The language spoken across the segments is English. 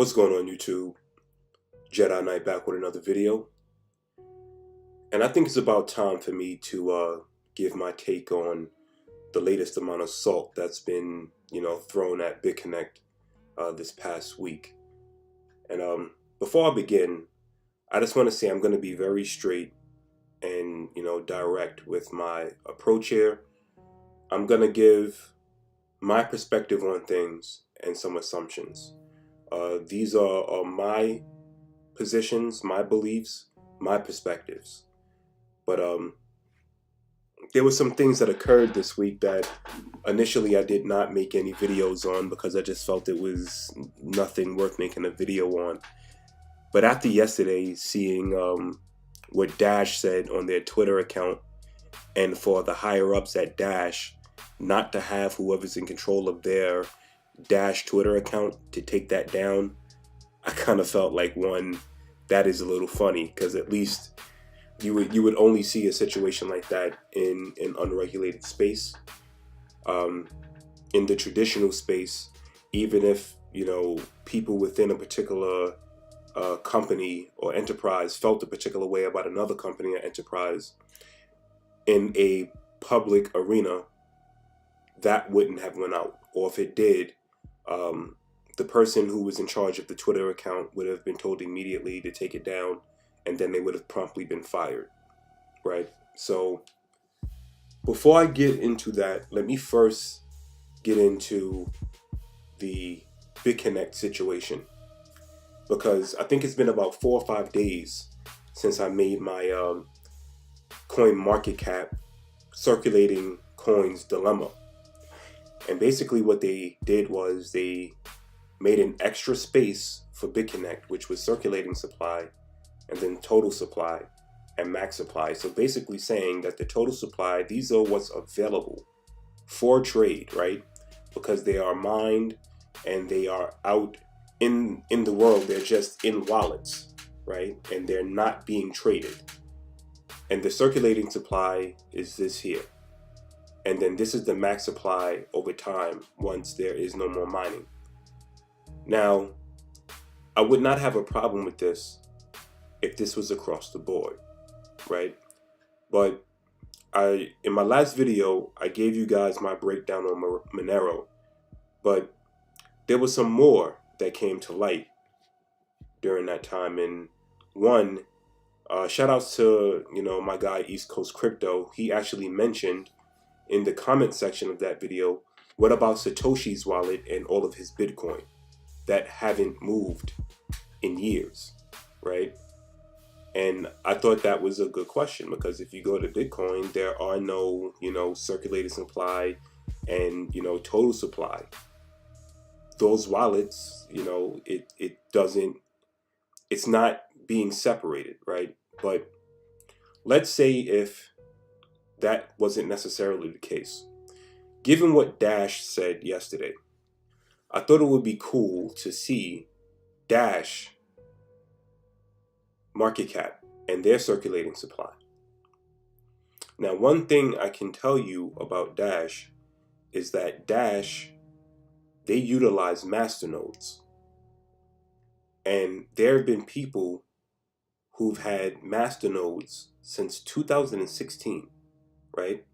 What's going on, YouTube? Jedi Knight back with another video. And I think it's about time for me to give my take on the latest amount of salt that's been, thrown at Biconnect this past week. And before I begin, I just want to say I'm going to be very straight and, direct with my approach here. I'm going to give my perspective on things and some assumptions. These are my positions, my beliefs, my perspectives. But there were some things that occurred this week that initially I did not make any videos on because I just felt it was nothing worth making a video on. But after yesterday, seeing what Dash said on their Twitter account, and for the higher ups at Dash not to have whoever's in control of their Dash Twitter account to take that down, I kind of felt like, one, that is a little funny, because at least you would only see a situation like that in an unregulated space. In the traditional space, even if people within a particular company or enterprise felt a particular way about another company or enterprise in a public arena, that wouldn't have went out. Or if it did, the person who was in charge of the Twitter account would have been told immediately to take it down, and then they would have promptly been fired, right? So before I get into that, let me first get into the Biconnect situation, because I think it's been about 4 or 5 days since I made my CoinMarketCap circulating coins dilemma. And basically what they did was they made an extra space for Biconnect, which was circulating supply, and then total supply and max supply. So basically saying that the total supply, these are what's available for trade, right? Because they are mined and they are out in the world. They're just in wallets, right? And they're not being traded. And the circulating supply is this here. And then this is the max supply over time once there is no more mining. Now, I would not have a problem with this if this was across the board, right? But in my last video, I gave you guys my breakdown on Monero, but there was some more that came to light during that time. And one, shout outs to, my guy East Coast Crypto. He actually mentioned in the comment section of that video, what about Satoshi's wallet and all of his Bitcoin that haven't moved in years, right? And I thought that was a good question, because if you go to Bitcoin, there are no, circulated supply and, total supply. Those wallets, it's not being separated, right? But let's say if that wasn't necessarily the case. Given what Dash said yesterday, I thought it would be cool to see Dash market cap and their circulating supply. Now, one thing I can tell you about Dash is that Dash, they utilize Masternodes. And there have been people who've had Masternodes since 2016. Right?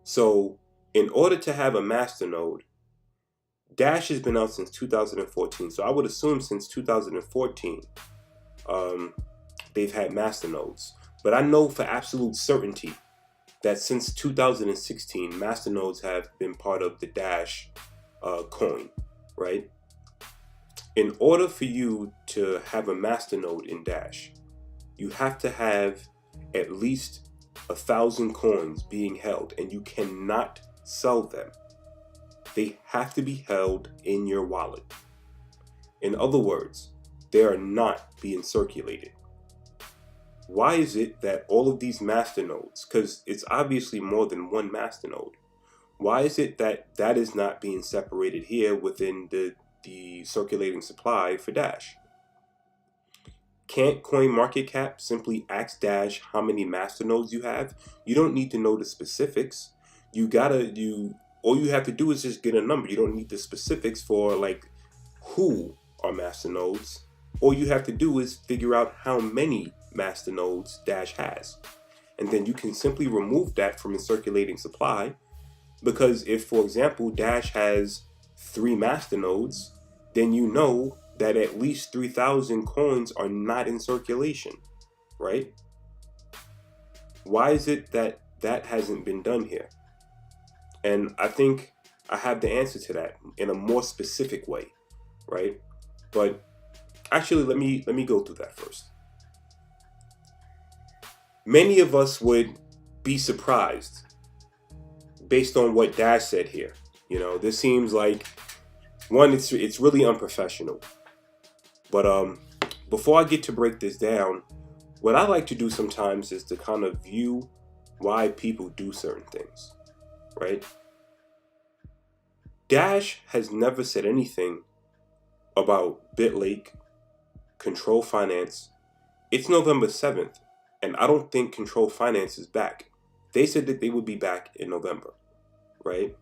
So in order to have a masternode, Dash has been out since 2014. So I would assume since 2014, they've had masternodes. But I know for absolute certainty that since 2016, masternodes have been part of the Dash coin, right? In order for you to have a masternode in Dash, you have to have at least 1,000 coins being held, and you cannot sell them. They have to be held in your wallet. In other words, they are not being circulated. Why is it that all of these masternodes, because it's obviously more than one masternode, why is it that that is not being separated here within the circulating supply for Dash? Can't CoinMarketCap simply ask Dash how many masternodes you have? You don't need to know the specifics. All you have to do is just get a number. You don't need the specifics for like who are masternodes. All you have to do is figure out how many masternodes Dash has. And then you can simply remove that from the circulating supply, because if, for example, Dash has 3 masternodes, then you know that at least 3,000 coins are not in circulation, right? Why is it that that hasn't been done here? And I think I have the answer to that in a more specific way, right? But actually, let me go through that first. Many of us would be surprised based on what Dash said here. You know, this seems like, one, it's really unprofessional. But before I get to break this down, what I like to do sometimes is to kind of view why people do certain things, right? Dash has never said anything about BitLake, Control Finance. It's November 7th, and I don't think Control Finance is back. They said that they would be back in November, right?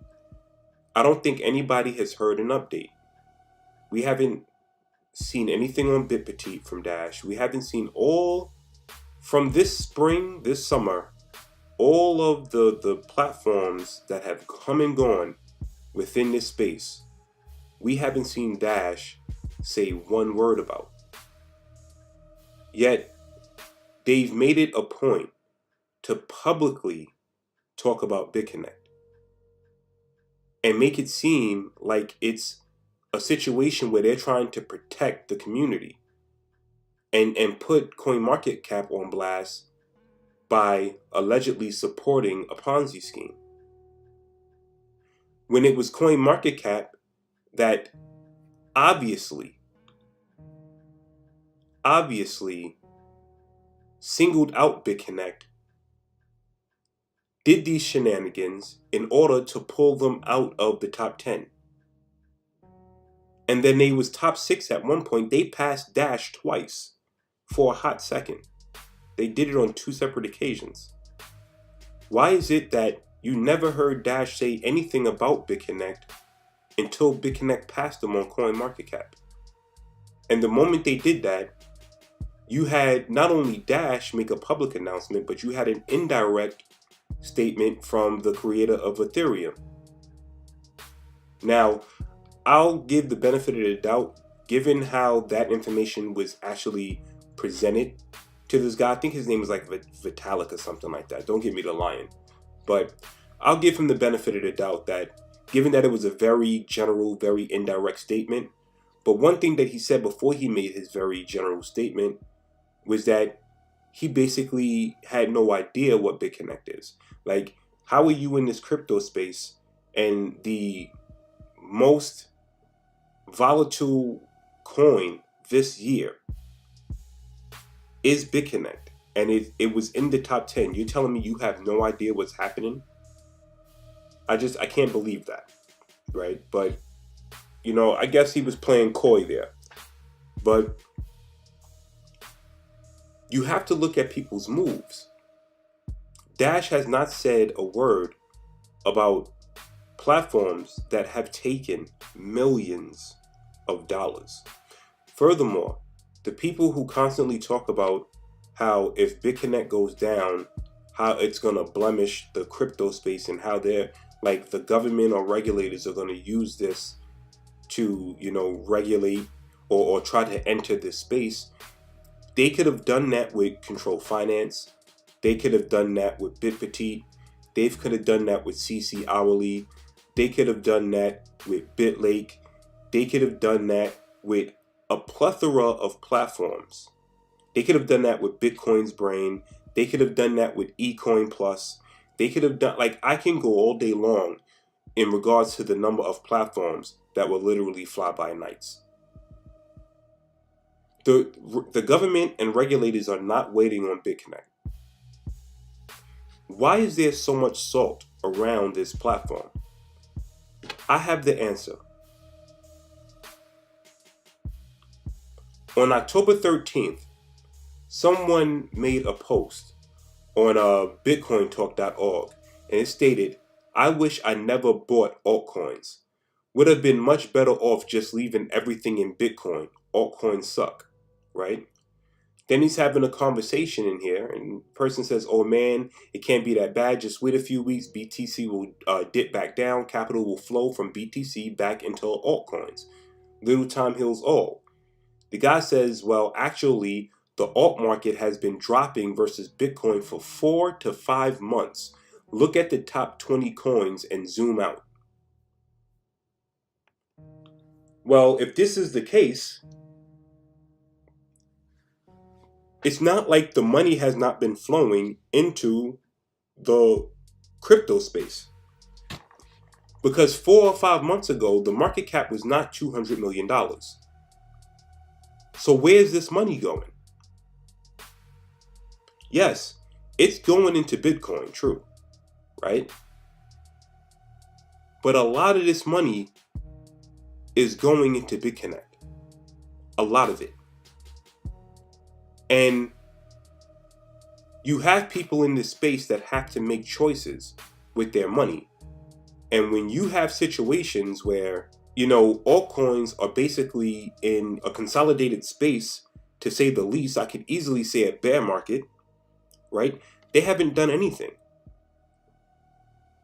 I don't think anybody has heard an update. We haven't seen anything on BitPetite from Dash. We haven't seen all from this spring, this summer, all of the platforms that have come and gone within this space. We haven't seen Dash say one word about. Yet, they've made it a point to publicly talk about Biconnect and make it seem like it's a situation where they're trying to protect the community and put CoinMarketCap on blast by allegedly supporting a Ponzi scheme. When it was CoinMarketCap that obviously singled out Biconnect, did these shenanigans in order to pull them out of the top 10. And then they was top 6 at one point. They passed Dash twice for a hot second. They did it on 2 separate occasions. Why is it that you never heard Dash say anything about Biconnect until Biconnect passed them on CoinMarketCap? And the moment they did that, you had not only Dash make a public announcement, but you had an indirect statement from the creator of Ethereum. Now, I'll give the benefit of the doubt, given how that information was actually presented to this guy. I think his name is like Vitalik or something like that. Don't give me the lion. But I'll give him the benefit of the doubt that, given that it was a very general, very indirect statement, but one thing that he said before he made his very general statement was that he basically had no idea what Biconnect is. Like, how are you in this crypto space and the most volatile coin this year is Biconnect, and it was in the top 10. You're telling me you have no idea what's happening? I can't believe that, right? But, you know, I guess he was playing coy there. But you have to look at people's moves. Dash has not said a word about platforms that have taken millions of dollars. Furthermore, the people who constantly talk about how if Biconnect goes down, how it's going to blemish the crypto space and how they're like the government or regulators are going to use this to, you know, regulate or try to enter this space. They could have done that with Control Finance. They could have done that with BitPetite. They could have done that with CC Hourly. They could have done that with BitLake. They could have done that with a plethora of platforms. They could have done that with Bitcoin's Brain. They could have done that with eCoin Plus. They could have done, like, I can go all day long in regards to the number of platforms that were literally fly-by-nights. The government and regulators are not waiting on Biconnect. Why is there so much salt around this platform? I have the answer. On October 13th, someone made a post on bitcointalk.org, and it stated, "I wish I never bought altcoins. would have been much better off just leaving everything in Bitcoin. Altcoins suck, right? Then he's having a conversation in here, and the person says, oh man, it can't be that bad. Just wait a few weeks. BTC will dip back down. Capital will flow from BTC back into altcoins. Little time heals all. The guy says, well, actually, the alt market has been dropping versus Bitcoin for 4 to 5 months. Look at the top 20 coins and zoom out. Well, if this is the case, it's not like the money has not been flowing into the crypto space. Because 4 or 5 months ago, the market cap was not $200 million. So where's this money going? Yes, it's going into Bitcoin, true, right? But a lot of this money is going into Biconnect. A lot of it. And you have people in this space that have to make choices with their money. And when you have situations where, altcoins are basically in a consolidated space, to say the least, I could easily say a bear market, right? They haven't done anything.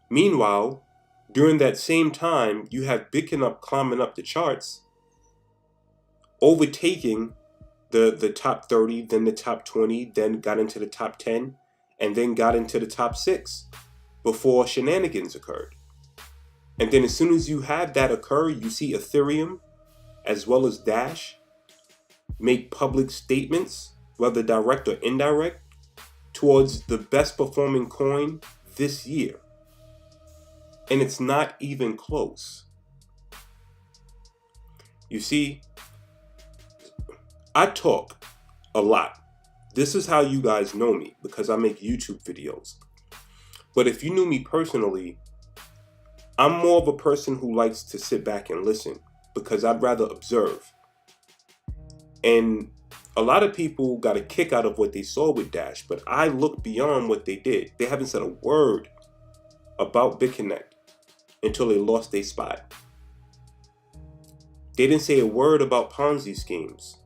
Meanwhile, during that same time, you have Biconnect climbing up the charts, overtaking the top 30, then the top 20, then got into the top 10, and then got into the top 6 before shenanigans occurred. And then as soon as you have that occur, you see Ethereum as well as Dash make public statements, whether direct or indirect, towards the best performing coin this year. And it's not even close. You see, I talk a lot. This is how you guys know me, because I make YouTube videos. But if you knew me personally, I'm more of a person who likes to sit back and listen, because I'd rather observe. And a lot of people got a kick out of what they saw with Dash, but I look beyond what they did. They haven't said a word about Biconnect until they lost their spot. They didn't say a word about Ponzi schemes,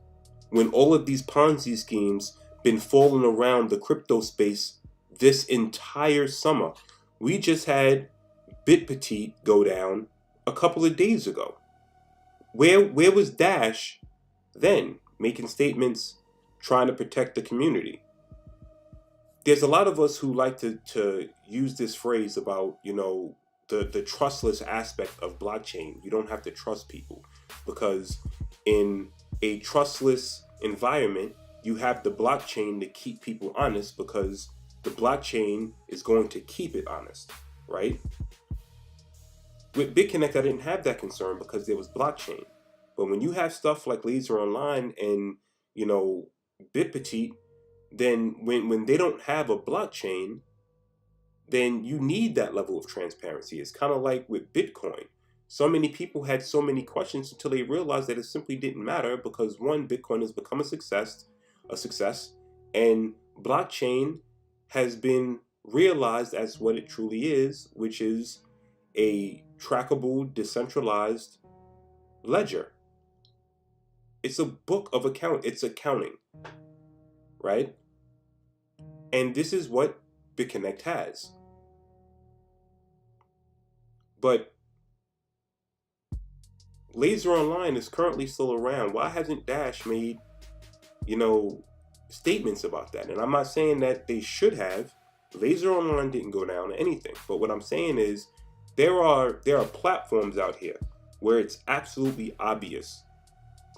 when all of these Ponzi schemes been falling around the crypto space this entire summer. We just had BitPetite go down a couple of days ago. Where was Dash then, making statements, trying to protect the community? There's a lot of us who like to use this phrase about, the trustless aspect of blockchain. You don't have to trust people, because in a trustless environment, you have the blockchain to keep people honest, because the blockchain is going to keep it honest, right? With Biconnect, I didn't have that concern because there was blockchain. But when you have stuff like Laser Online and, BitPetite, then when they don't have a blockchain, then you need that level of transparency. It's kind of like with Bitcoin. So many people had so many questions until they realized that it simply didn't matter, because one, Bitcoin has become a success, and blockchain has been realized as what it truly is, which is a trackable, decentralized ledger. It's a book of it's accounting, right? And this is what Biconnect has. But Laser Online is currently still around. Why hasn't Dash made, statements about that? And I'm not saying that they should have. Laser Online didn't go down or anything. But what I'm saying is there are platforms out here where it's absolutely obvious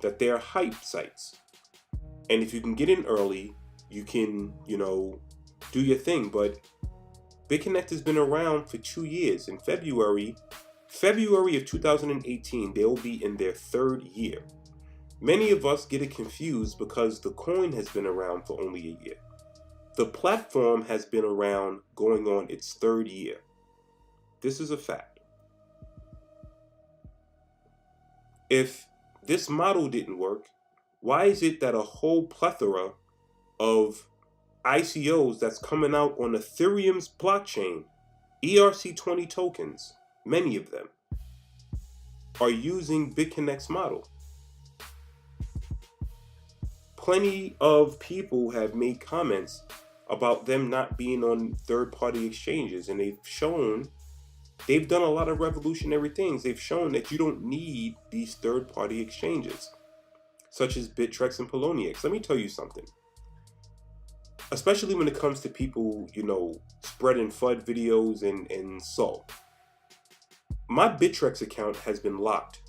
that they're hype sites. And if you can get in early, you can, do your thing. But Biconnect has been around for 2 years. In February of 2018, they will be in their 3rd year. Many of us get it confused because the coin has been around for only a year. The platform has been around going on its 3rd year. This is a fact. If this model didn't work, why is it that a whole plethora of ICOs that's coming out on Ethereum's blockchain, ERC20 tokens, many of them, are using Biconnect's model. Plenty of people have made comments about them not being on third-party exchanges, and they've done a lot of revolutionary things. They've shown that you don't need these third-party exchanges, such as Bittrex and Poloniex. Let me tell you something. Especially when it comes to people, spreading FUD videos and so. My Bittrex account has been locked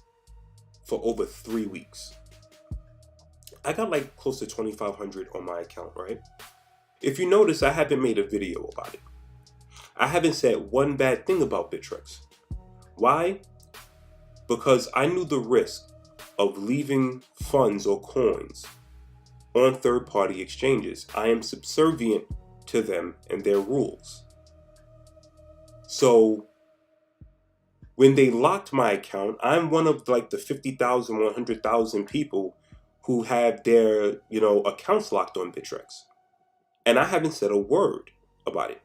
for over 3 weeks. I got like close to 2,500 on my account, right? If you notice, I haven't made a video about it. I haven't said one bad thing about Bittrex. Why? Because I knew the risk of leaving funds or coins on third-party exchanges. I am subservient to them and their rules. So when they locked my account, I'm one of like the 50,000, 100,000 people who have their, accounts locked on Bittrex. And I haven't said a word about it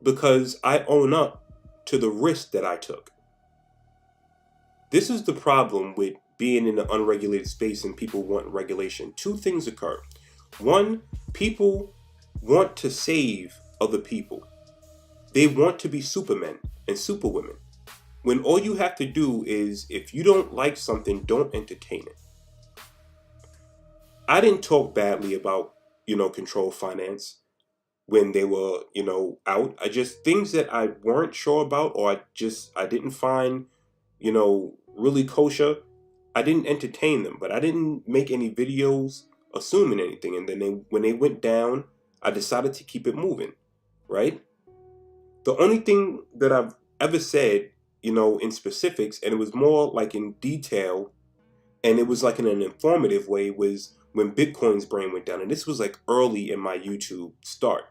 because I own up to the risk that I took. This is the problem with being in an unregulated space and people want regulation. Two things occur. One, people want to save other people. They want to be supermen and superwomen. When all you have to do is, if you don't like something, don't entertain it. I didn't talk badly about, Control Finance when they were, out. Things that I weren't sure about, or I didn't find, really kosher. I didn't entertain them, but I didn't make any videos assuming anything. And then when they went down, I decided to keep it moving, right? The only thing that I've ever said, in specifics, and it was more like in detail, and it was like in an informative way, was when Bitcoin's brain went down. And this was like early in my YouTube start.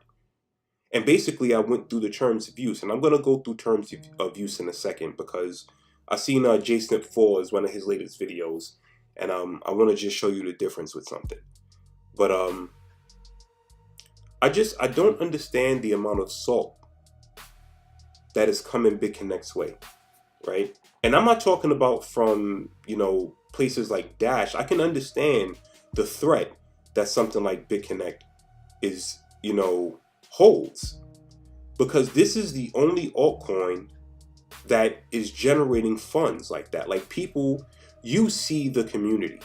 And basically I went through the terms of use, and I'm going to go through terms of use in a second because I seen JSnip4 as one of his latest videos, and I want to just show you the difference with something. But I don't understand the amount of salt that is coming Biconnect's way, right? And I'm not talking about from, places like Dash. I can understand the threat that something like Biconnect is, holds, because this is the only altcoin that is generating funds like that. Like, people, you see the community.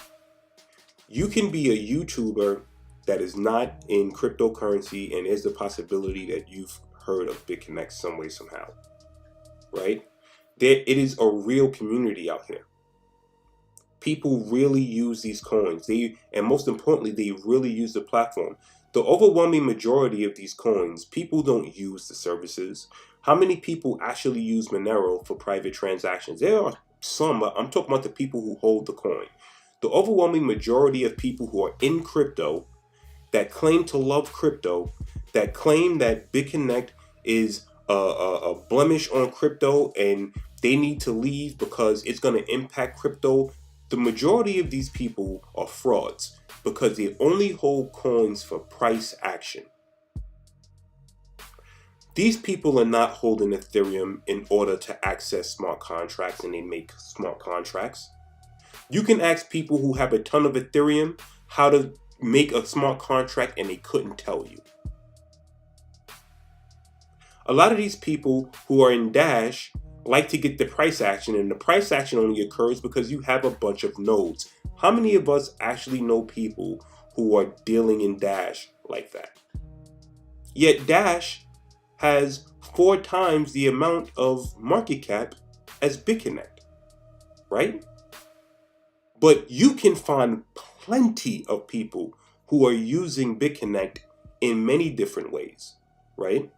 You can be a YouTuber that is not in cryptocurrency, and there's the possibility that you've heard of Biconnect some way, somehow, right? It is a real community out here. People really use these coins. And most importantly, they really use the platform. The overwhelming majority of these coins, people don't use the services. How many people actually use Monero for private transactions? There are some, I'm talking about the people who hold the coin. The overwhelming majority of people who are in crypto, that claim to love crypto, that claim that Biconnect is a blemish on crypto and they need to leave because it's going to impact crypto, the majority of these people are frauds because they only hold coins for price action. These people are not holding Ethereum in order to access smart contracts, and they make smart contracts. You can ask people who have a ton of Ethereum how to make a smart contract, and they couldn't tell you. A lot of these people who are in Dash like to get the price action, and the price action only occurs because you have a bunch of nodes. How many of us actually know people who are dealing in Dash like that? Yet Dash has 4 times the amount of market cap as Biconnect, right? But you can find plenty of people who are using Biconnect in many different ways, right?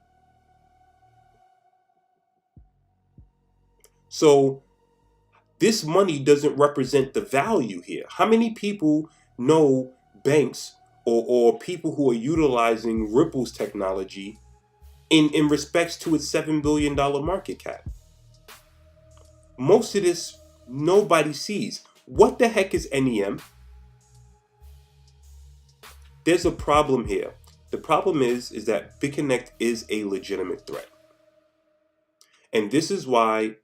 So this money doesn't represent the value here. How many people know banks or people who are utilizing Ripple's technology in respects to its $7 billion market cap? Most of this nobody sees. What the heck is NEM? There's a problem here. The problem is that Biconnect is a legitimate threat. And this is why,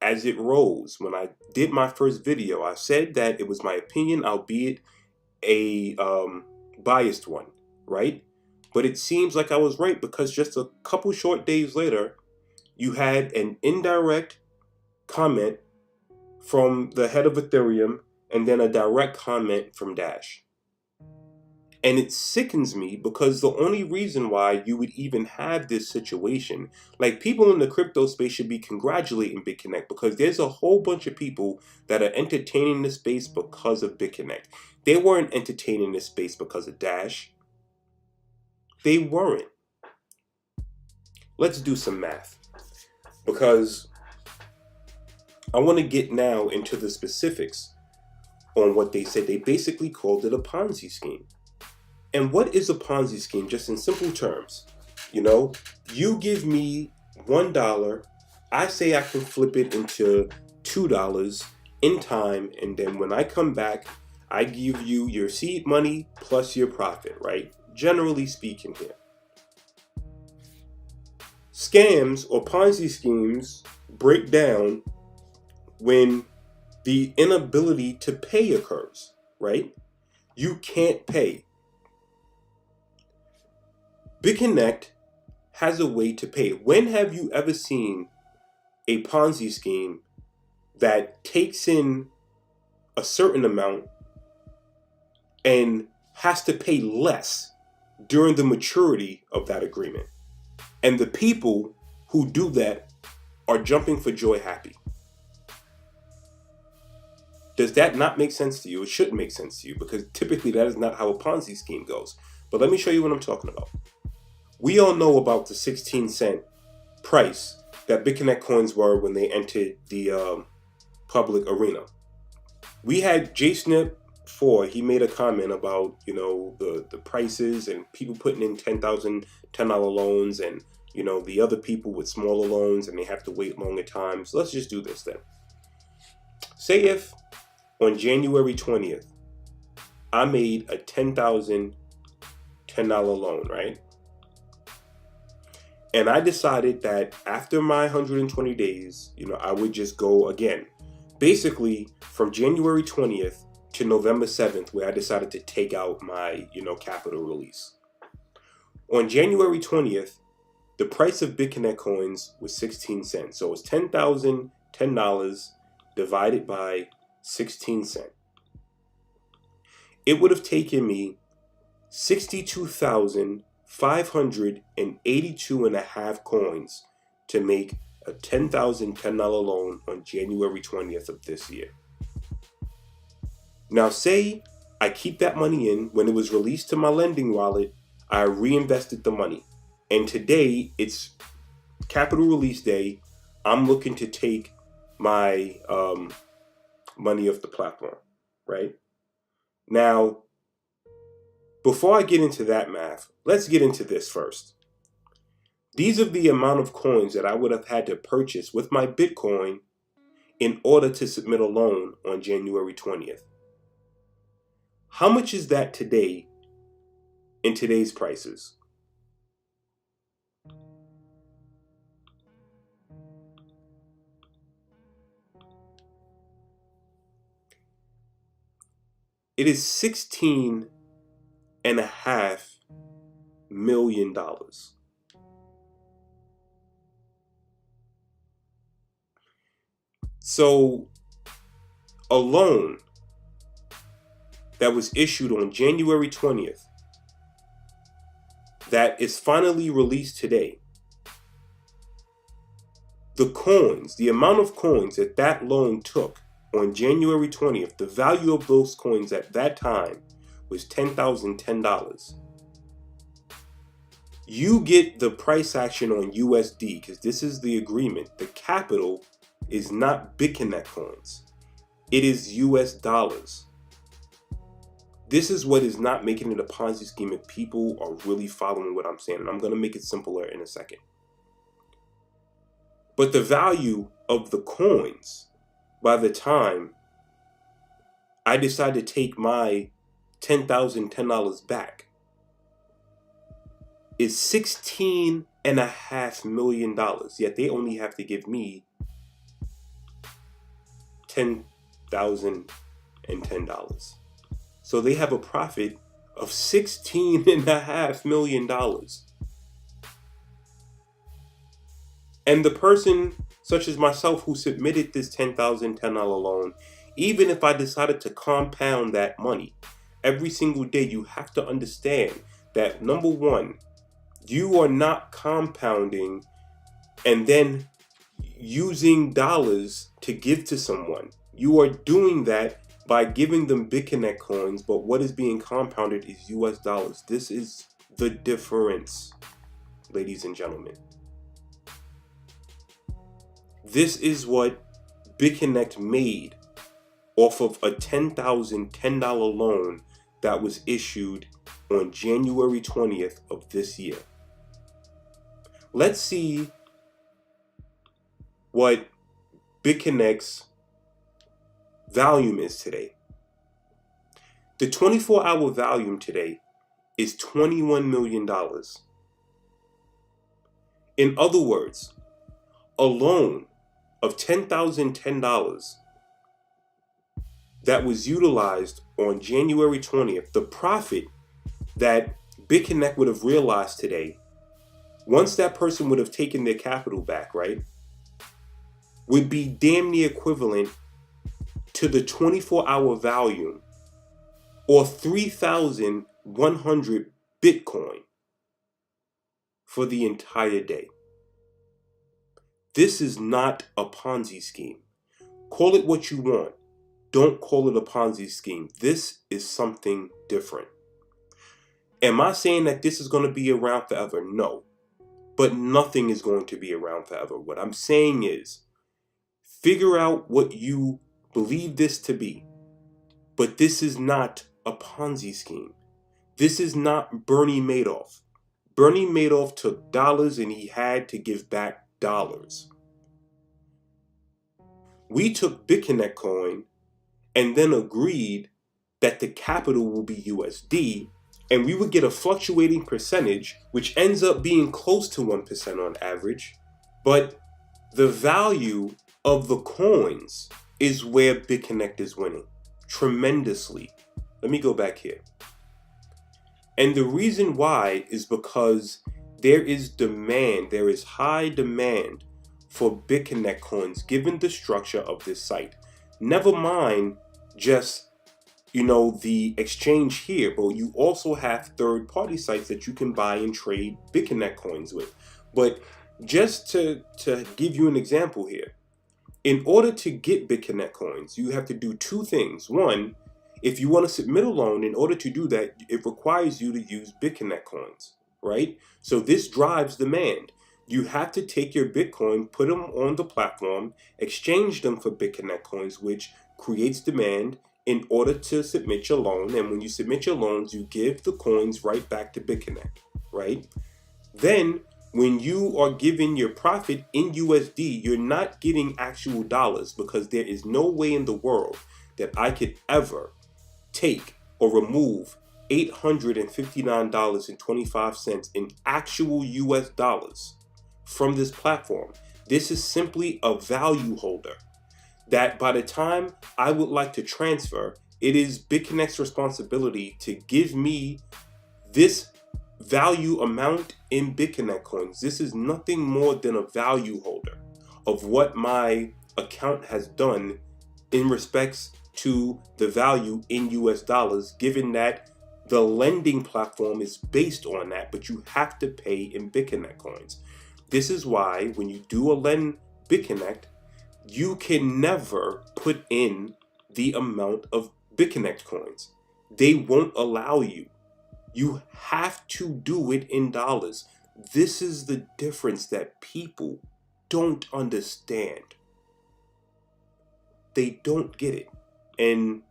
as it rose. When I did my first video, I said that it was my opinion, albeit a biased one, right? But it seems like I was right, because just a couple short days later, you had an indirect comment from the head of Ethereum and then a direct comment from Dash. And it sickens me, because the only reason why you would even have this situation, like, people in the crypto space should be congratulating Biconnect, because there's a whole bunch of people that are entertaining this space because of Biconnect. They weren't entertaining this space because of Dash. They weren't. Let's do some math, because I want to get now into the specifics on what they said. They basically called it a Ponzi scheme. And what is a Ponzi scheme? Just in simple terms, you give me $1, I say I can flip it into $2 in time, and then when I come back, I give you your seed money plus your profit, right? Generally speaking here. Scams or Ponzi schemes break down when the inability to pay occurs, right? You can't pay. Biconnect has a way to pay. When have you ever seen a Ponzi scheme that takes in a certain amount and has to pay less during the maturity of that agreement? And the people who do that are jumping for joy happy. Does that not make sense to you? It shouldn't make sense to you, because typically that is not how a Ponzi scheme goes. But let me show you what I'm talking about. We all know about the 16-cent price that Biconnect coins were when they entered the public arena. We had JSnip4, he made a comment about, the prices and people putting in $10,000 $10 loans, and, the other people with smaller loans, and they have to wait longer times. So let's just do this then. Say if on January 20th, I made a $10,000 $10 loan, right? And I decided that after my 120 days, I would just go again. Basically, from January 20th to November 7th, where I decided to take out my, capital release. On January 20th, the price of Biconnect coins was 16 cents. So it was $10,000 $10 divided by 16 cents. It would have taken me 62,582 and a half coins to make a $10,000 $10 loan on January 20th of this year. Now say I keep that money in. When it was released to my lending wallet, I reinvested the money. And today it's capital release day. I'm looking to take my money off the platform, right? Now, before I get into that math, let's get into this first. These are the amount of coins that I would have had to purchase with my Bitcoin in order to submit a loan on January 20th. How much is that today in today's prices? It is $16.5 million. So a loan that was issued on January 20th that is finally released today, the coins, the amount of coins that that loan took on January 20th, the value of those coins at that time was $10,000 $10. You get the price action on USD, because this is the agreement. The capital is not Biconnect coins. It is US dollars. This is what is not making it a Ponzi scheme if people are really following what I'm saying. And I'm going to make it simpler in a second. But the value of the coins, by the time I decide to take my $10,000 $10 back, is $16.5 million. Yet they only have to give me $10,010. So they have a profit of $16.5 million. And the person, such as myself, who submitted this $10,010 loan, even if I decided to compound that money every single day, you have to understand that, number one, you are not compounding and then using dollars to give to someone. You are doing that by giving them Biconnect coins, but what is being compounded is US dollars. This is the difference, ladies and gentlemen. This is what Biconnect made off of a $10,010 loan that was issued on January 20th of this year. Let's see what Biconnect's volume is today. The 24-hour volume today is $21 million. In other words, a loan of $10,010 that was utilized on January 20th, the profit that Biconnect would have realized today, once that person would have taken their capital back, right, would be damn near equivalent to the 24-hour volume, or 3,100 Bitcoin for the entire day. This is not a Ponzi scheme. Call it what you want. Don't call it a Ponzi scheme. This is something different. Am I saying that this is going to be around forever? No. But nothing is going to be around forever. What I'm saying is, figure out what you believe this to be. But this is not a Ponzi scheme. This is not Bernie Madoff. Bernie Madoff took dollars and he had to give back dollars. We took Biconnect coin and then agreed that the capital will be USD, and we would get a fluctuating percentage, which ends up being close to 1% on average. But the value of the coins is where Biconnect is winning tremendously. Let me go back here. And the reason why is because there is demand, there is high demand for Biconnect coins given the structure of this site. Never mind just, the exchange here, but you also have third-party sites that you can buy and trade Biconnect coins with. But just to give you an example here, in order to get Biconnect coins, you have to do two things. One, if you want to submit a loan, in order to do that, it requires you to use Biconnect coins, right? So this drives demand. You have to take your Bitcoin, put them on the platform, exchange them for Biconnect coins, which creates demand in order to submit your loan. And when you submit your loans, you give the coins right back to Biconnect, right? Then, when you are giving your profit in USD, you're not getting actual dollars, because there is no way in the world that I could ever take or remove $859.25 in actual US dollars from this platform. This is simply a value holder that by the time I would like to transfer, it is Biconnect's responsibility to give me this value amount in Biconnect coins. This is nothing more than a value holder of what my account has done in respects to the value in US dollars, given that the lending platform is based on that, but you have to pay in Biconnect coins. This is why when you do a lend Biconnect, you can never put in the amount of Biconnect coins. They won't allow you. You have to do it in dollars. This is the difference that people don't understand. They don't get it. And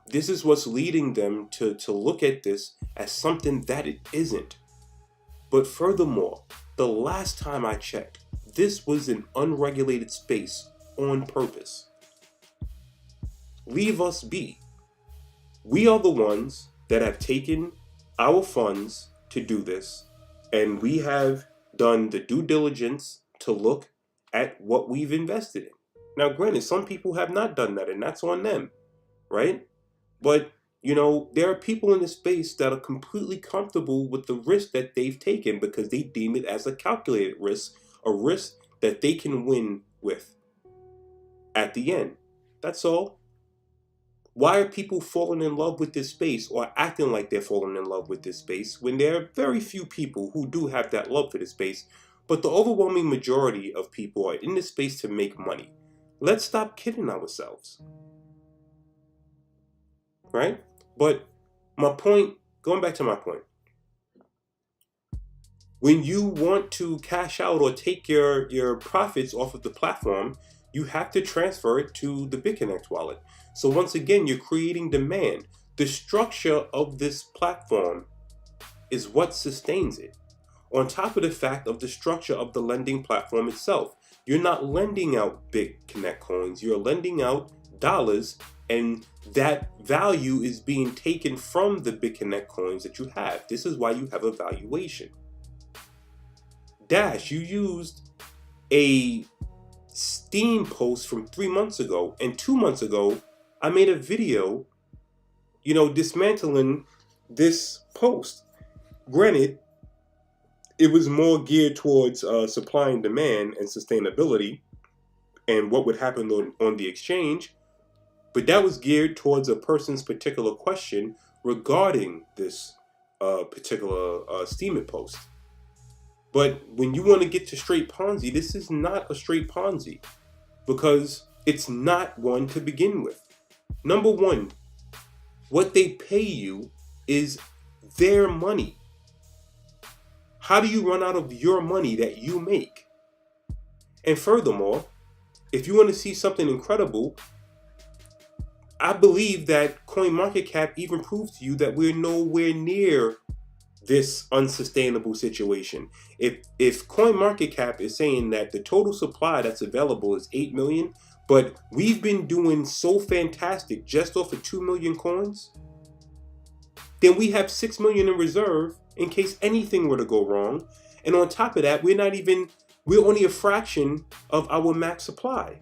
this is what's leading them to look at this as something that it isn't. But furthermore, the last time I checked, this was an unregulated space on purpose. Leave us be. We are the ones that have taken our funds to do this, and we have done the due diligence to look at what we've invested in. Now, granted, some people have not done that, and that's on them, right? But, you know, there are people in the space that are completely comfortable with the risk that they've taken because they deem it as a calculated risk, a risk that they can win with at the end. That's all. Why are people falling in love with this space or acting like they're falling in love with this space when there are very few people who do have that love for this space, but the overwhelming majority of people are in this space to make money? Let's stop kidding ourselves, right? But my point, going back to my point, when you want to cash out or take your profits off of the platform, you have to transfer it to the Biconnect wallet. So once again, you're creating demand. The structure of this platform is what sustains it. On top of the fact of the structure of the lending platform itself, you're not lending out Biconnect coins, you're lending out dollars, and that value is being taken from the Biconnect coins that you have. This is why you have a valuation. Dash, you used a Steam post from 3 months ago, and 2 months ago I made a video, dismantling this post. Granted, it was more geared towards supply and demand and sustainability and what would happen on the exchange, but that was geared towards a person's particular question regarding this particular Steam post. But when you want to get to straight Ponzi, this is not a straight Ponzi because it's not one to begin with. Number one, what they pay you is their money. How do you run out of your money that you make? And furthermore, if you want to see something incredible, I believe that CoinMarketCap even proves to you that we're nowhere near this unsustainable situation. If CoinMarketCap is saying that the total supply that's available is 8 million, but we've been doing so fantastic just off of 2 million coins, then we have 6 million in reserve in case anything were to go wrong. And on top of that, we're only a fraction of our max supply.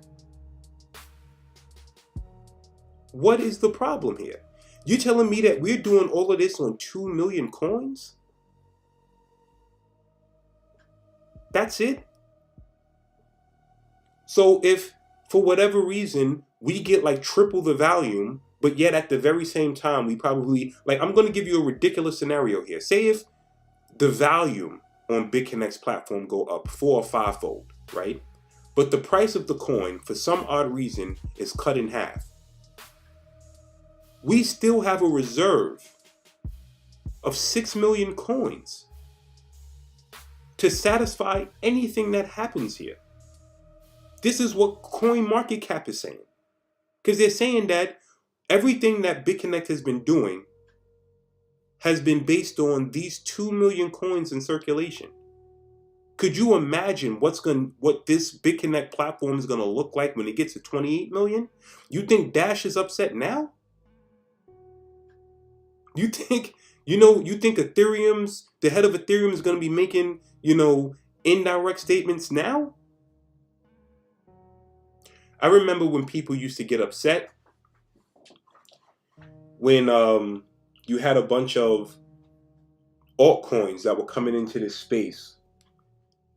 What is the problem here? You're telling me that we're doing all of this on 2 million coins? That's it? So if, for whatever reason, we get like triple the volume, but yet at the very same time, we probably, I'm going to give you a ridiculous scenario here. Say if the volume on Biconnect's platform go up 4 or 5-fold, right? But the price of the coin, for some odd reason, is cut in half. We still have a reserve of 6 million coins to satisfy anything that happens here. This is what CoinMarketCap is saying. Because they're saying that everything that Biconnect has been doing has been based on these 2 million coins in circulation. Could you imagine what this Biconnect platform is going to look like when it gets to 28 million? You think Dash is upset now? You think the head of Ethereum is going to be making, indirect statements now? I remember when people used to get upset when you had a bunch of altcoins that were coming into this space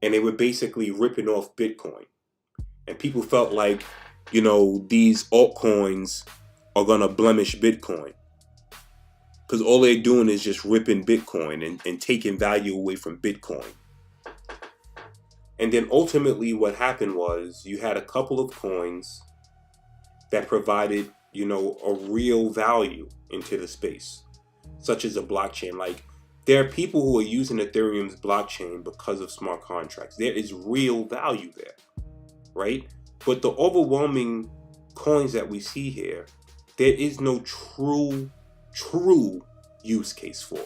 and they were basically ripping off Bitcoin. And people felt like, these altcoins are going to blemish Bitcoin. Because all they're doing is just ripping Bitcoin and taking value away from Bitcoin. And then ultimately what happened was you had a couple of coins that provided, a real value into the space, such as a blockchain. Like, there are people who are using Ethereum's blockchain because of smart contracts. There is real value there, right? But the overwhelming coins that we see here, there is no true use case for.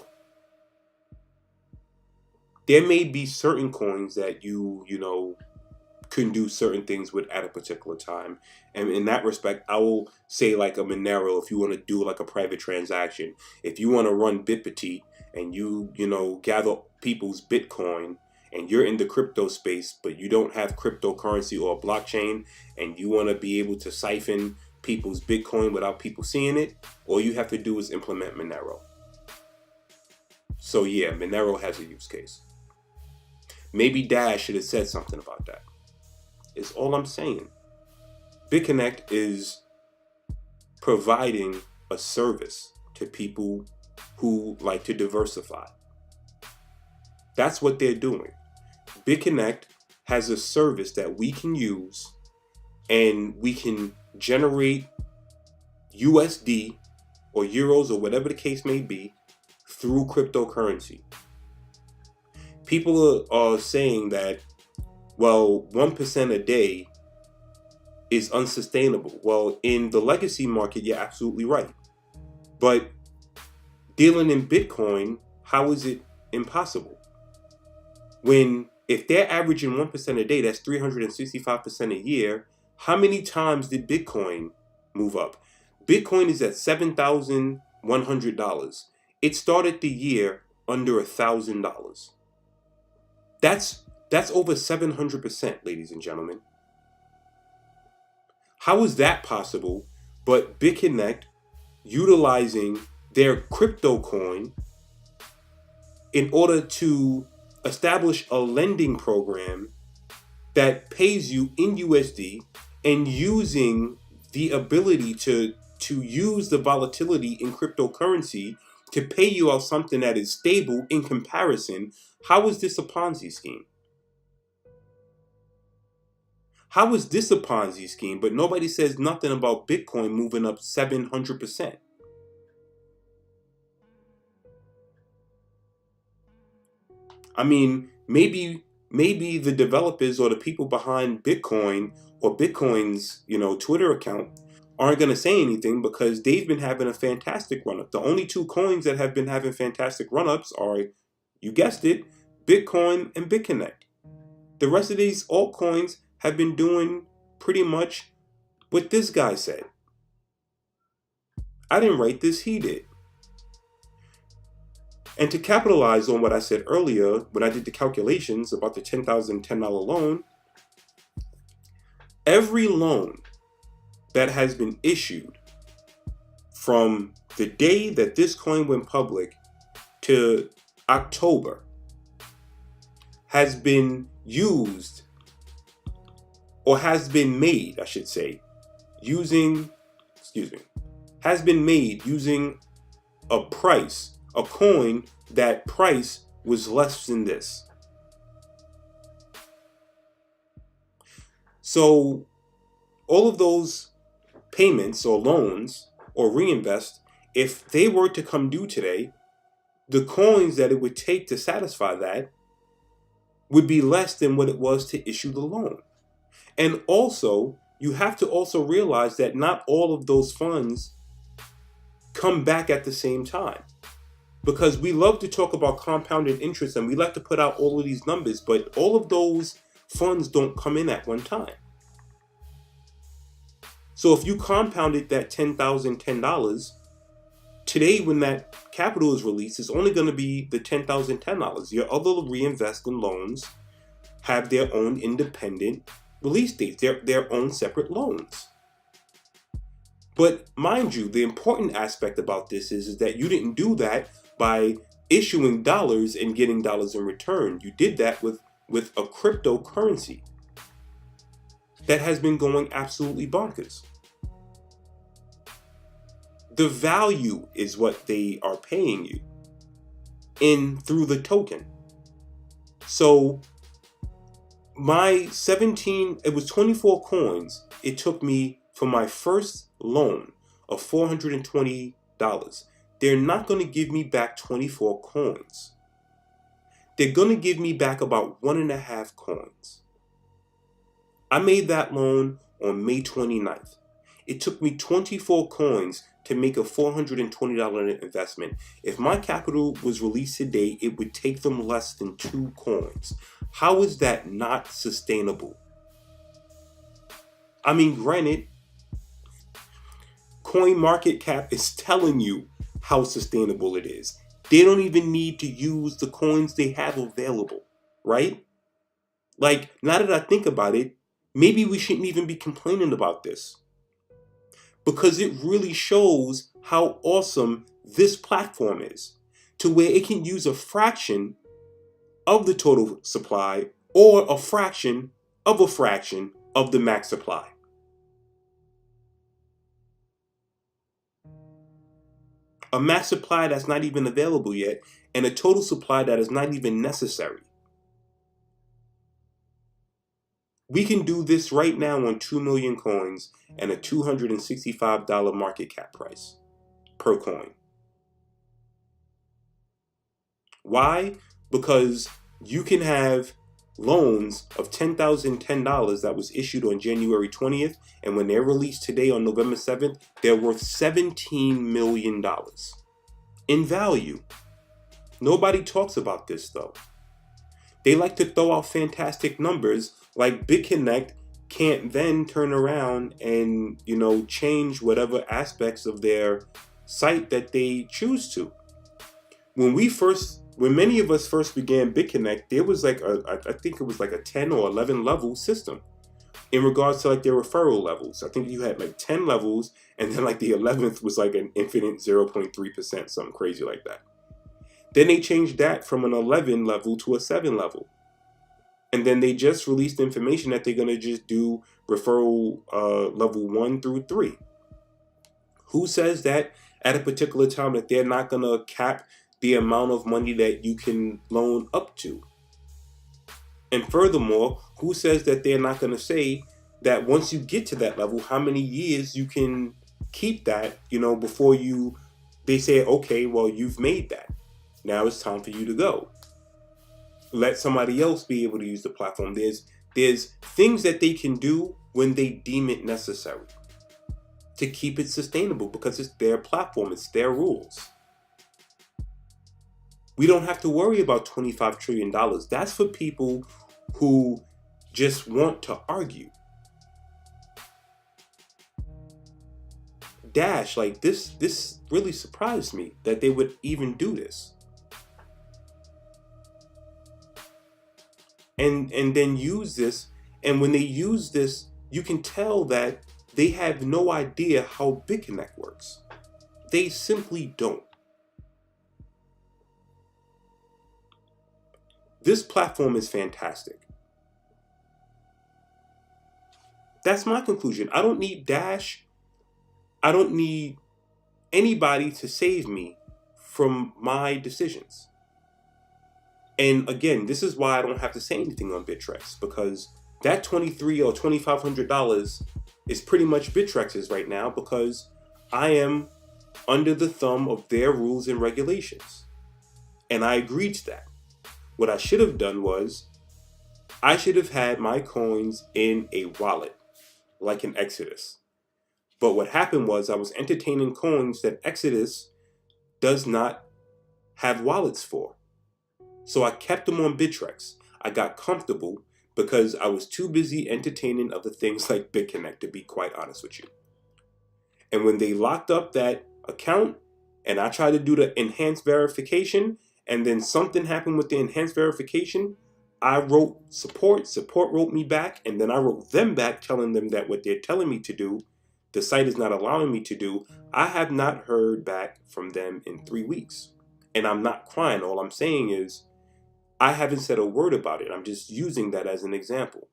There may be certain coins that you can do certain things with at a particular time. And in that respect, I will say like a Monero, if you want to do like a private transaction, if you want to run Bitpetite and you gather people's Bitcoin and you're in the crypto space, but you don't have cryptocurrency or blockchain, and you want to be able to siphon people's Bitcoin without people seeing it, all you have to do is implement Monero. So yeah, Monero has a use case. Maybe Dash should have said something about that. It's all I'm saying. Biconnect is providing a service to people who like to diversify. That's what they're doing. Biconnect has a service that we can use, and we can generate USD or euros or whatever the case may be through cryptocurrency. People are saying that, well, 1% a day is unsustainable. Well, in the legacy market, you're absolutely right. But dealing in Bitcoin, how is it impossible? If they're averaging 1% a day, that's 365% a year. How many times did Bitcoin move up? Bitcoin is at $7,100. It started the year under $1,000. That's over 700%, ladies and gentlemen. How is that possible? But Biconnect utilizing their crypto coin in order to establish a lending program that pays you in USD, and using the ability to use the volatility in cryptocurrency to pay you out something that is stable in comparison. How is this a Ponzi scheme? How is this a Ponzi scheme? But nobody says nothing about Bitcoin moving up 700%. I mean, maybe the developers or the people behind Bitcoin or Bitcoin's, Twitter account aren't going to say anything, because they've been having a fantastic run-up. The only two coins that have been having fantastic run-ups are, you guessed it, Bitcoin and Biconnect. The rest of these altcoins have been doing pretty much what this guy said. I didn't write this, he did. And to capitalize on what I said earlier, when I did the calculations about the $10,010 loan, every loan that has been issued from the day that this coin went public to October has been used, or has been made, I should say, has been made using a coin that price was less than this. So all of those payments or loans or reinvest, if they were to come due today, the coins that it would take to satisfy that would be less than what it was to issue the loan. And also, you have to also realize that not all of those funds come back at the same time. Because we love to talk about compounded interest, and we like to put out all of these numbers, but all of those funds don't come in at one time. So if you compounded that $10,010, today when that capital is released, it's only going to be the $10,010. Your other reinvestment loans have their own independent release dates, their own separate loans. But mind you, the important aspect about this is that you didn't do that by issuing dollars and getting dollars in return. You did that with a cryptocurrency that has been going absolutely bonkers. The value is what they are paying you through the token. So it was 24 coins. It took me for my first loan of $420. They're not going to give me back 24 coins. They're going to give me back about 1.5 coins. I made that loan on May 29th. It took me 24 coins to make a $420 investment. If my capital was released today, it would take them less than 2 coins. How is that not sustainable? I mean, granted, CoinMarketCap is telling you how sustainable it is. They don't even need to use the coins they have available. right? Like, now that I think about it, maybe we shouldn't even be complaining about this, because it really shows how awesome this platform is, to where it can use a fraction of the total supply or a fraction of the max supply. A max supply that's not even available yet, and a total supply that is not even necessary. We can do this right now on 2 million coins and a $265 market cap price per coin. Why? Because you can have loans of $10,010 that was issued on January 20th, and when they're released today on November 7th, they're worth $17 million in value. Nobody talks about this though. They like to throw out fantastic numbers, like Biconnect can't then turn around and, change whatever aspects of their site that they choose to. When many of us first began Biconnect, there was I think it was like a 10 or 11 level system in regards to like their referral levels. I think you had like 10 levels, and then like the 11th was like an infinite 0.3%, something crazy like that. Then they changed that from an 11 level to a 7 level. And then they just released information that they're going to just do referral level 1 through 3. Who says that at a particular time that they're not going to cap the amount of money that you can loan up to? And furthermore, who says that they're not going to say that once you get to that level, how many years you can keep that, before they say, okay, well, you've made that. Now it's time for you to go. Let somebody else be able to use the platform. There's things that they can do when they deem it necessary to keep it sustainable, because it's their platform, it's their rules. We don't have to worry about $25 trillion. That's for people who just want to argue. Dash, like this really surprised me that they would even do this. And then use this, and when they use this, you can tell that they have no idea how Biconnect works. They simply don't. This platform is fantastic. That's my conclusion. I don't need Dash. I don't need anybody to save me from my decisions. And again, this is why I don't have to say anything on Bittrex, because that $2,300 or $2,500 is pretty much Bittrex's right now, because I am under the thumb of their rules and regulations. And I agreed to that. What I should have done was, I should have had my coins in a wallet, like an Exodus. But what happened was, I was entertaining coins that Exodus does not have wallets for. So I kept them on Bittrex. I got comfortable because I was too busy entertaining other things like Biconnect, to be quite honest with you. And when they locked up that account and I tried to do the enhanced verification, and then something happened with the enhanced verification, I wrote support wrote me back, and then I wrote them back telling them that what they're telling me to do, the site is not allowing me to do. I have not heard back from them in 3 weeks. And I'm not crying. All I'm saying is, I haven't said a word about it. I'm just using that as an example.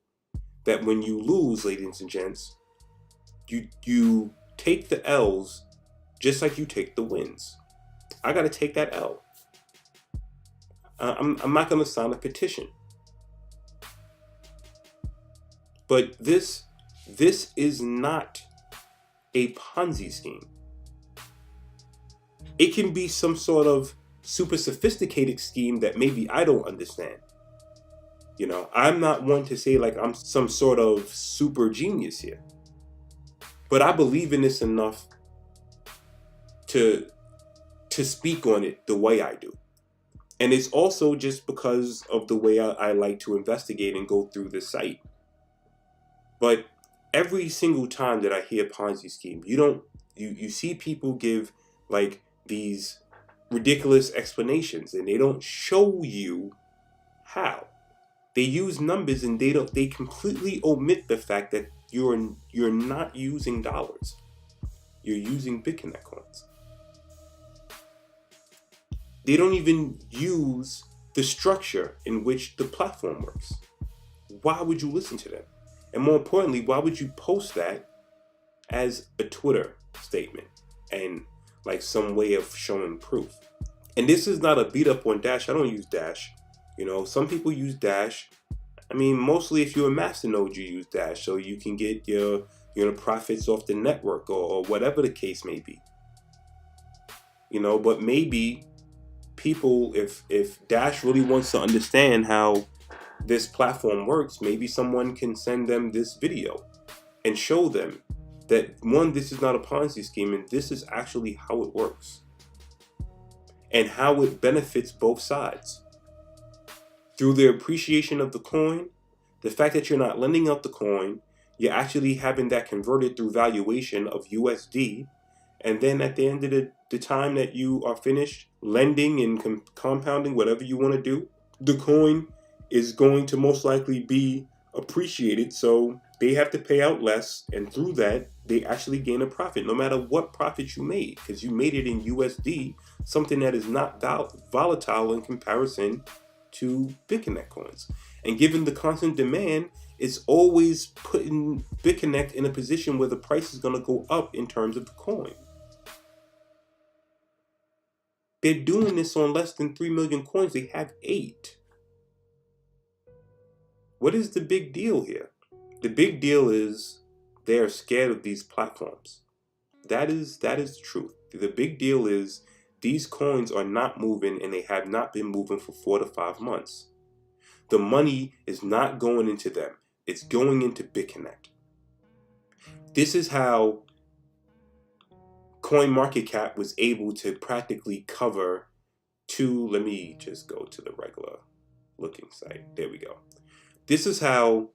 That when you lose, ladies and gents, you take the L's just like you take the wins. I got to take that L. I'm not going to sign a petition. But this is not a Ponzi scheme. It can be some sort of super sophisticated scheme that maybe I don't understand. I'm not one to say like I'm some sort of super genius here. But I believe in this enough to speak on it the way I do. And it's also just because of the way I like to investigate and go through the site. But every single time that I hear Ponzi scheme, you see people give like these ridiculous explanations, and they don't show you how. They use numbers and they completely omit the fact that you're not using dollars. You're using Biconnect coins. They don't even use the structure in which the platform works. Why would you listen to them? And more importantly, why would you post that as a Twitter statement and like some way of showing proof? And this is not a beat up on Dash. I don't use Dash. Some people use Dash. I mean, mostly if you're a Masternode, you use Dash so you can get your profits off the network or whatever the case may be. But maybe people, if Dash really wants to understand how this platform works, maybe someone can send them this video and show them that, one, this is not a Ponzi scheme and this is actually how it works and how it benefits both sides. Through the appreciation of the coin, the fact that you're not lending out the coin, you're actually having that converted through valuation of USD. And then at the end of the time that you are finished lending and compounding whatever you want to do, the coin is going to most likely be appreciated. So they have to pay out less. And through that, they actually gain a profit, no matter what profit you made, because you made it in USD, something that is not volatile in comparison to Biconnect coins. And given the constant demand, it's always putting Biconnect in a position where the price is going to go up in terms of the coin. They're doing this on less than 3 million coins. They have 8. What is the big deal here? The big deal is they are scared of these platforms. That is the truth. The big deal is these coins are not moving, and they have not been moving for 4 to 5 months. The money is not going into them. It's going into Biconnect. This is how CoinMarketCap was able to practically cover let me just go to the regular looking site. There we go. This is how,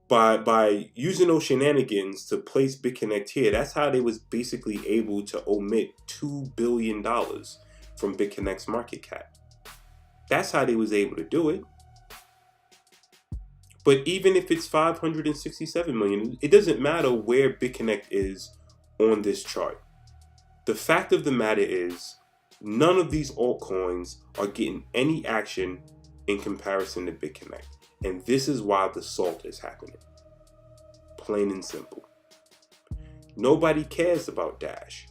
by using those shenanigans to place Biconnect here, that's how they was basically able to omit $2 billion from Biconnect's market cap. That's how they was able to do it. But even if it's 567 million, it doesn't matter where Biconnect is on this chart. The fact of the matter is, none of these altcoins are getting any action in comparison to Biconnect. And this is why the salt is happening. Plain and simple. Nobody cares about Dash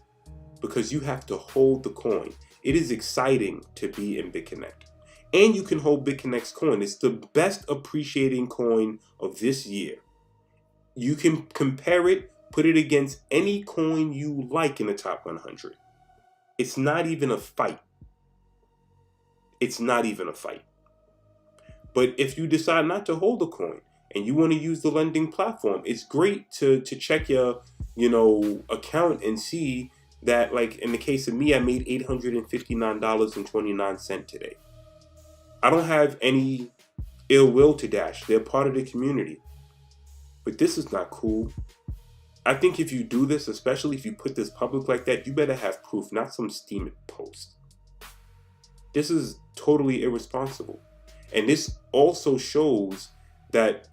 because you have to hold the coin. It is exciting to be in Biconnect. And you can hold Biconnect's coin. It's the best appreciating coin of this year. You can compare it, put it against any coin you like in the top 100. It's not even a fight. It's not even a fight. But if you decide not to hold the coin and you want to use the lending platform, it's great to check your, account and see that, like in the case of me, I made $859.29 today. I don't have any ill will to Dash. They're part of the community. But this is not cool. I think if you do this, especially if you put this public like that, you better have proof, not some steam post. This is totally irresponsible. And this also shows that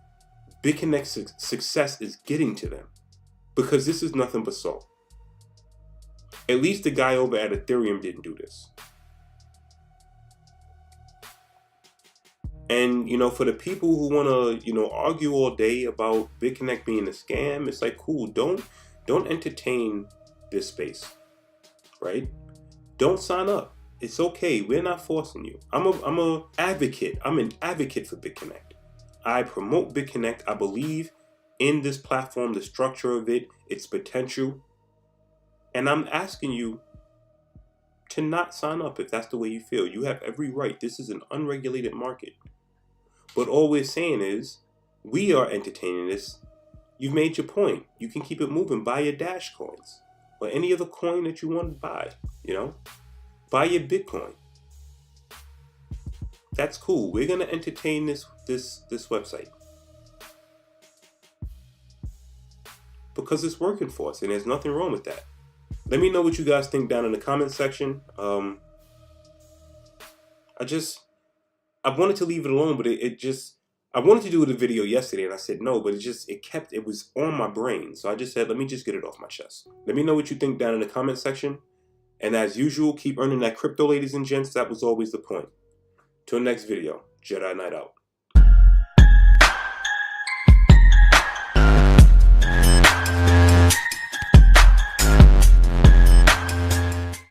Biconnect's success is getting to them, because this is nothing but salt. At least the guy over at Ethereum didn't do this. And, for the people who want to, argue all day about Biconnect being a scam, it's like, cool, don't entertain this space, right? Don't sign up. It's okay. We're not forcing you. I'm an advocate. I'm an advocate for Biconnect. I promote Biconnect. I believe in this platform, the structure of it, its potential. And I'm asking you to not sign up if that's the way you feel. You have every right. This is an unregulated market. But all we're saying is, we are entertaining this. You've made your point. You can keep it moving. Buy your Dash coins or any other coin that you want to buy. Buy your Bitcoin. That's cool. We're gonna entertain this website because it's working for us, and there's nothing wrong with that. Let me know what you guys think down in the comment section. I wanted to leave it alone, but it just, I wanted to do the video yesterday and I said no, but it was on my brain. So I just said, let me just get it off my chest. Let me know what you think down in the comment section. And as usual, keep earning that crypto, ladies and gents. That was always the point. Till next video, Jedi Night out.